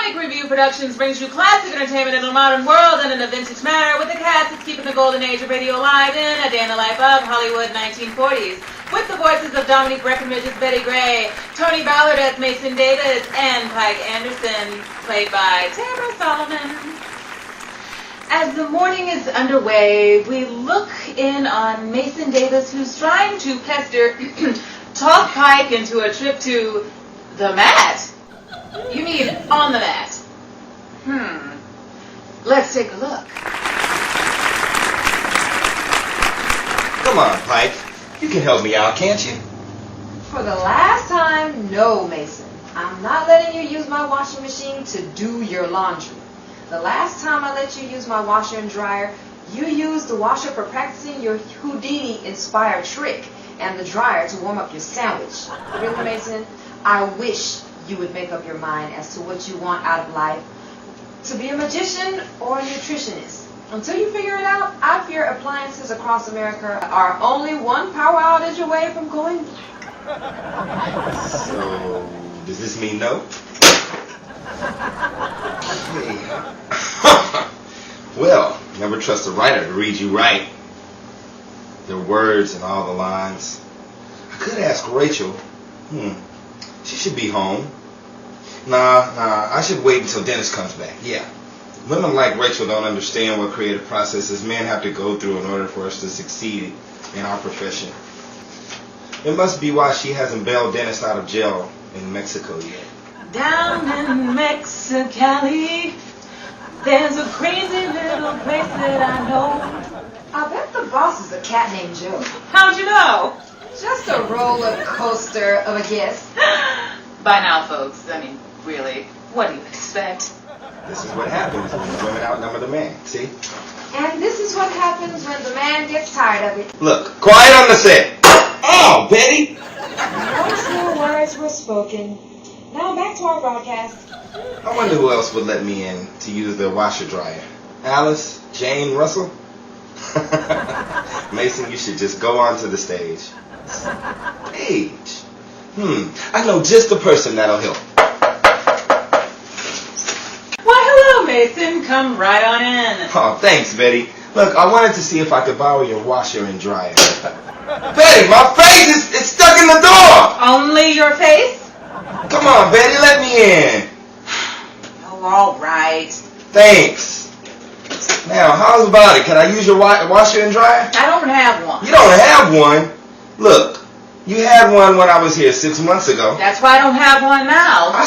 Comic Review Productions brings you classic entertainment in a modern world and in a vintage manner with the cast that's keeping the golden age of radio alive in A Day in the Life of Hollywood 1940s. With the voices of Dominique Breckenridge as Betty Gray, Tony Ballard as Mason Davis, and Pike Anderson, played by Tamara Solomon. As the morning is underway, we look in on Mason Davis, who's trying to pester talk Pike into a trip to the mat. You mean on the mat? Let's take a look. Come on, Pike. You can help me out, can't you? For the last time, no, Mason. I'm not letting you use my washing machine to do your laundry. The last time I let you use my washer and dryer, you used the washer for practicing your Houdini-inspired trick and the dryer to warm up your sandwich. Really, Mason? I wish you would make up your mind as to what you want out of life, to be a magician or a nutritionist. Until you figure it out, I fear appliances across America are only one power outage away from going black. So, does this mean no? Okay. Well, never trust a writer to read you right. Their words and all the lines. I could ask Rachel. She should be home. Nah, I should wait until Dennis comes back. Yeah. Women like Rachel don't understand what creative processes men have to go through in order for us to succeed in our profession. It must be why she hasn't bailed Dennis out of jail in Mexico yet. Down in Mexicali, there's a crazy little place that I know. I bet the boss is a cat named Joe. How'd you know? Just a roller coaster of a guess. By now, folks, I mean, really, what do you expect? This is what happens when the women outnumber the man, see? And this is what happens when the man gets tired of it. Look, quiet on the set. Oh, Betty! Once no words were spoken. Now back to our broadcast. I wonder who else would let me in to use their washer dryer. Alice? Jane? Russell? Mason, you should just go onto the stage. Stage? I know just the person that'll help. Why, hello, Mason. Come right on in. Oh, thanks, Betty. Look, I wanted to see if I could borrow your washer and dryer. Betty, my face is stuck in the door! Only your face? Come on, Betty, let me in. Oh, all right. Thanks. Now, how's about it? Can I use your washer and dryer? I don't have one. You don't have one? Look, you had one when I was here 6 months ago. That's why I don't have one now. I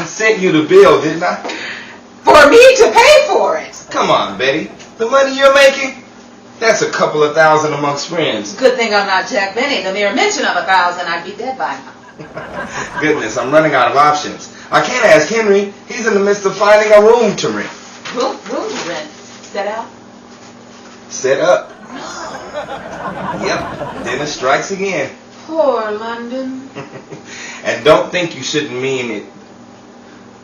sent you the bill, didn't I? For me to pay for it. Come on, Betty. The money you're making, that's a couple of thousand amongst friends. Good thing I'm not Jack Benny. The mere mention of 1,000, I'd be dead by now. Goodness, I'm running out of options. I can't ask Henry. He's in the midst of finding a room to rent. Room to rent? Set out? Set up. Yep, Dennis strikes again. Poor London. And don't think you shouldn't mean it.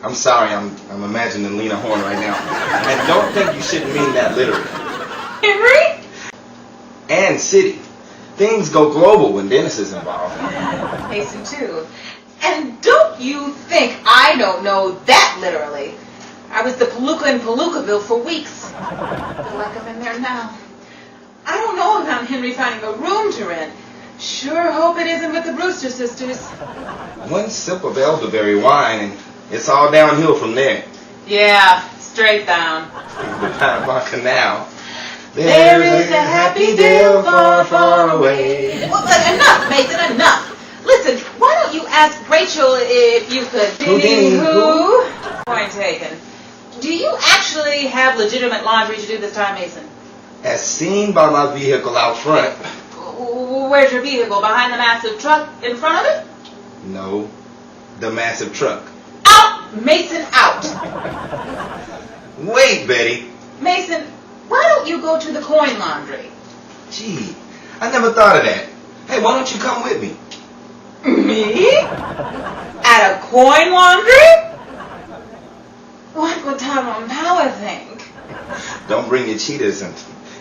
I'm sorry, I'm imagining Lena Horne right now. And don't think you shouldn't mean that literally. Henry? And city. Things go global when Dennis is involved. Mason, too. And don't you think I don't know that literally. I was the Palooka in Palookaville for weeks. Feel like I'm in there now. I don't know about Henry finding a room to rent. Sure hope it isn't with the Brewster sisters. One sip of elderberry wine and it's all downhill from there. Yeah, straight down. The Panama Canal. There is a happy dale far, far away. Well, enough, Mason, enough. Listen, why don't you ask Rachel if you could... Who? Point taken. Do you actually have legitimate laundry to do this time, Mason? As seen by my vehicle out front. Where's your vehicle? Behind the massive truck in front of it? No, the massive truck. Out! Mason, out! Wait, Betty. Mason, why don't you go to the coin laundry? Gee, I never thought of that. Hey, why don't you come with me? Me? At a coin laundry? What would Tyrone Power think? Don't bring your cheetahs and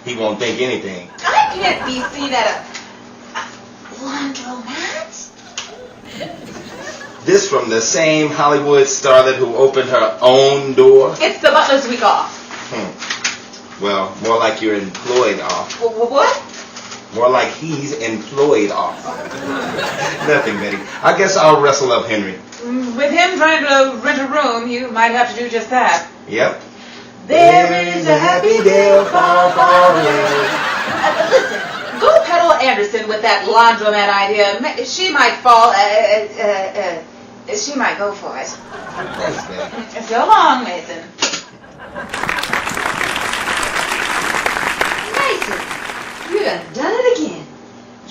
he won't think anything. I can't be seen at a laundromat. This from the same Hollywood starlet who opened her own door? It's the butler's week off. Well, more like you're employed off. What? More like he's employed off. Nothing, Betty. I guess I'll wrestle up Henry. With him trying to rent a room, you might have to do just that. Yep. There is a happy dale far, far away. Listen, go peddle Anderson with that laundromat idea. She might fall. She might go for it. Thanks, Betty. So long, Mason. Mason, you done it again.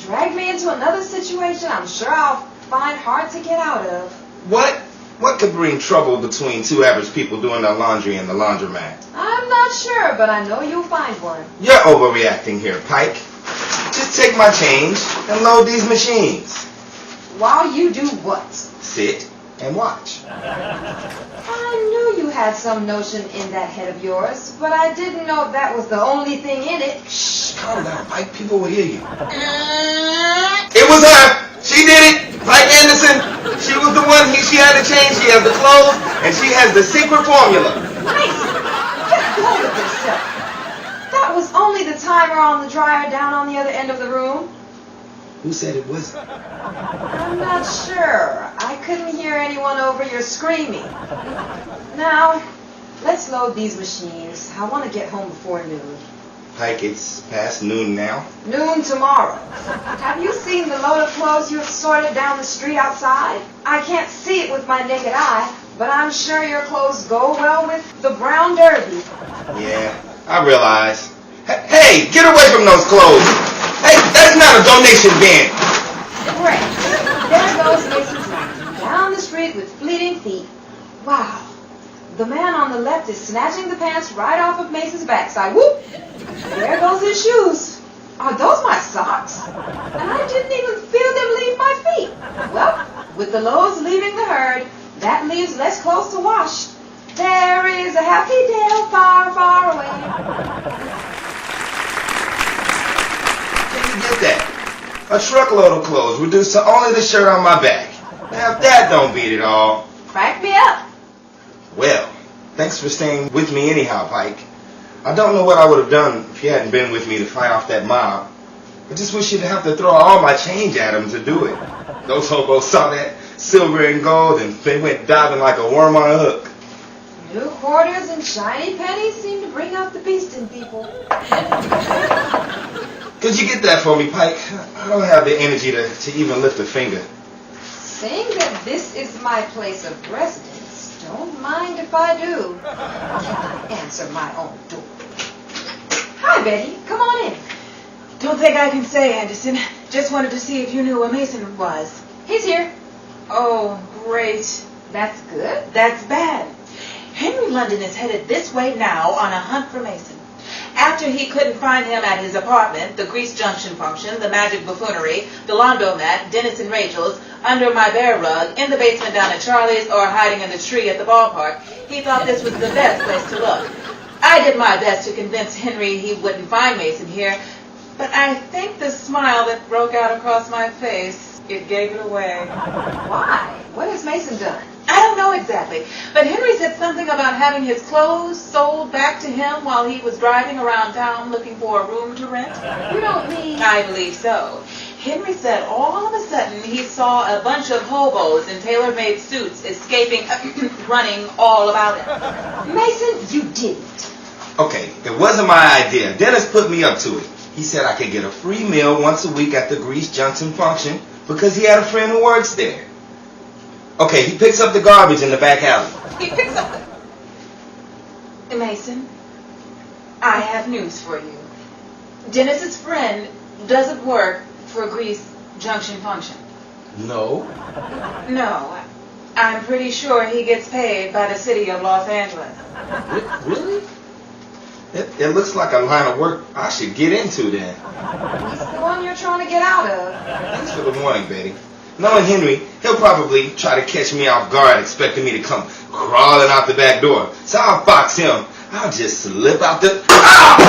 Drag me into another situation I'm sure I'll find hard to get out of. What could bring trouble between two average people doing their laundry in the laundromat? I'm not sure, but I know you'll find one. You're overreacting here, Pike. Just take my change and load these machines. While you do what? Sit and watch. I knew you had some notion in that head of yours, but I didn't know that was the only thing in it. Shh, calm down, Pike. People will hear you. It was her. She did it. Pike Anderson. She was the one. She had the change. She has the clothes, and she has the secret formula. Mason, get hold of yourself. That was only the timer on the dryer down on the other end of the room. Who said it wasn't? I'm not sure. I couldn't hear anyone over your screaming. Now, let's load these machines. I want to get home before noon. Pike, it's past noon now. Noon tomorrow. Have you seen the load of clothes you have sorted down the street outside? I can't see it with my naked eye, but I'm sure your clothes go well with the brown derby. Yeah, I realize. Hey, get away from those clothes. Hey, that's not a donation bin. Great. There goes Mason's man, down the street with fleeting feet. Wow. The man on the left is snatching the pants right off of Mason's backside. Whoop! There goes his shoes. Are those my socks? And I didn't even feel them leave my feet. Well, with the loads leaving the herd, that leaves less clothes to wash. There is a happy dale far, far away. Can you get that? A truckload of clothes reduced to only the shirt on my back. Now, if that don't beat it all. Crack me up. Well, thanks for staying with me anyhow, Pike. I don't know what I would have done if you hadn't been with me to fight off that mob. I just wish you'd have to throw all my change at them to do it. Those hobos saw that silver and gold and they went diving like a worm on a hook. New quarters and shiny pennies seem to bring out the beast in people. Could you get that for me, Pike? I don't have the energy to even lift a finger. Saying that this is my place of residence, don't mind if I do. Can I answer my own door? Hi, Betty. Come on in. Don't think I can say, Anderson. Just wanted to see if you knew where Mason was. He's here. Oh, great. That's good. That's bad. Henry London is headed this way now on a hunt for Mason. After he couldn't find him at his apartment, the Grease Junction function, the Magic Buffoonery, the Laundo-Mat, Dennis and Rachel's, under my bear rug, in the basement down at Charlie's, or hiding in the tree at the ballpark, he thought this was the best place to look. I did my best to convince Henry he wouldn't find Mason here, but I think the smile that broke out across my face, it gave it away. Why? What has Mason done? I don't know exactly, but Henry said something about having his clothes sold back to him while he was driving around town looking for a room to rent. You don't mean... I believe so. Henry said all of a sudden he saw a bunch of hobos in tailor-made suits escaping, running all about him. Mason, you didn't. Okay, it wasn't my idea. Dennis put me up to it. He said I could get a free meal once a week at the Grease Junction function because he had a friend who works there. Okay, he picks up the garbage in the back alley. He picks up the... Mason, I have news for you. Dennis's friend doesn't work for Grease Junction function. No. No, I'm pretty sure he gets paid by the city of Los Angeles. Really? It looks like a line of work I should get into then. He's the one you're trying to get out of. Thanks for the warning, Betty. Knowing Henry, he'll probably try to catch me off guard expecting me to come crawling out the back door. So I'll fox him. I'll just slip out the... Ah!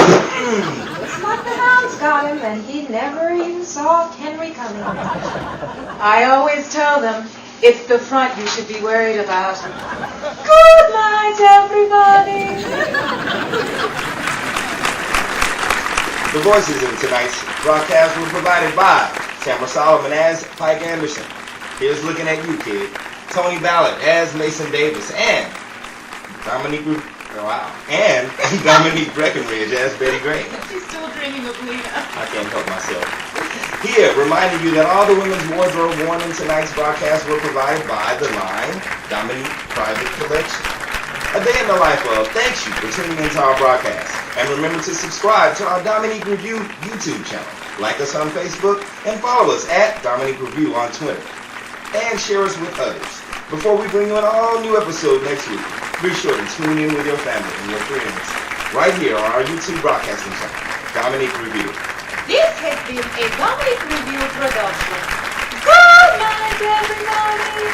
Looks like the hounds got him and he never even saw Henry coming. I always tell them, It's the front you should be worried about. Good night, everybody. The voices in tonight's broadcast were provided by Tamara Solomon as Pike Anderson. Here's Looking at You, Kid. Tony Ballard as Mason Davis and Dominique Breckenridge as Betty Gray. She's still dreaming of Lena. I can't help myself. Here, reminding you that all the women's wardrobe worn in tonight's broadcast were provided by the LAUND-O-MAT Private Collection. A day in the life of. Thanks you for tuning into our broadcast. And remember to subscribe to our Dominique Review YouTube channel. Like us on Facebook and follow us at Dominique Review on Twitter. And share us with others. Before we bring you an all-new episode next week, be sure to tune in with your family and your friends right here on our YouTube broadcasting channel, Dominique Review. This has been a Dominique Review production. Good night, everybody.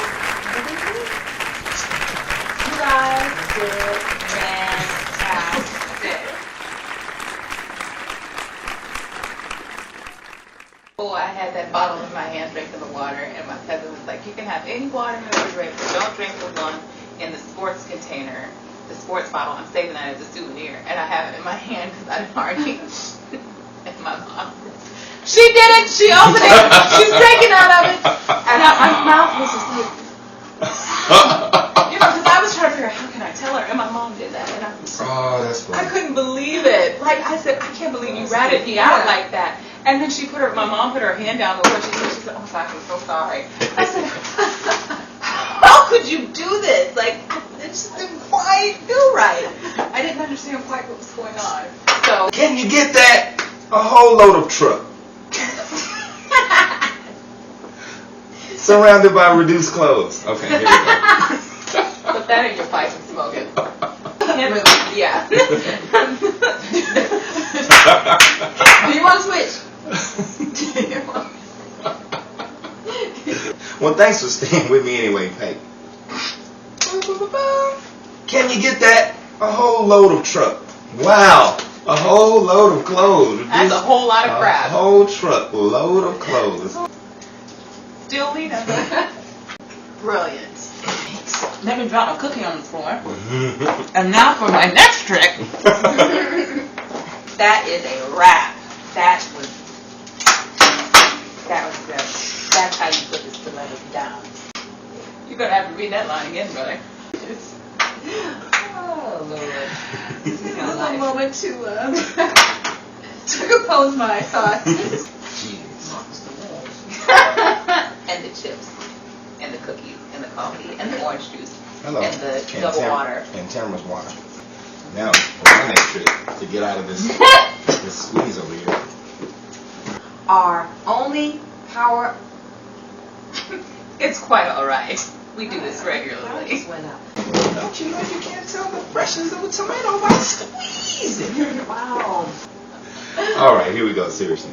You guys did fantastic. Oh, I had that bottle in my hand drinking the water, and my cousin was like, you can have any water in the refrigerator, but don't drink the one in the sports container, the sports bottle. I'm saving that as a souvenir, and I have it in my hand because I didn't already. And my mom, she did it. She opened it. She's drinking out of it, and my mouth was just like, because I was trying to figure out how can I tell her, and my mom did that, and That's funny. I couldn't believe it. Like I said, I can't believe you ratted me out like that. And then my mom put her hand down before she said, oh, I'm so sorry. I said, how could you do this? Like, it just didn't quite feel right. I didn't understand quite what was going on. So, Can you get that? A whole load of truck. Surrounded by reduced clothes. Okay, here we go. put that in your pipe and smoke it. Yeah. Do you want to switch? Well, thanks for staying with me anyway, Peg. Can you get that? A whole load of truck. Wow. A whole load of clothes. That's a whole lot of crap. A whole truck load of clothes. Still Lena. Brilliant. Let me drop a cookie on the floor. And now for my next trick. That is a wrap. That's how you put this celebrity down. You're going to have to read that line again, brother. Oh, Lord. This is a little moment to compose my thoughts. And the chips, and the cookies, and the coffee, and the orange juice, Hello. and the double water. And Tamara's water. Now, for my next trick, to get out of this squeeze over here. Our only power. It's quite all right. We do this Power regularly. just went up. Don't you know you can't tell the freshness of a tomato by squeezing? Wow. All right, here we go. Seriously.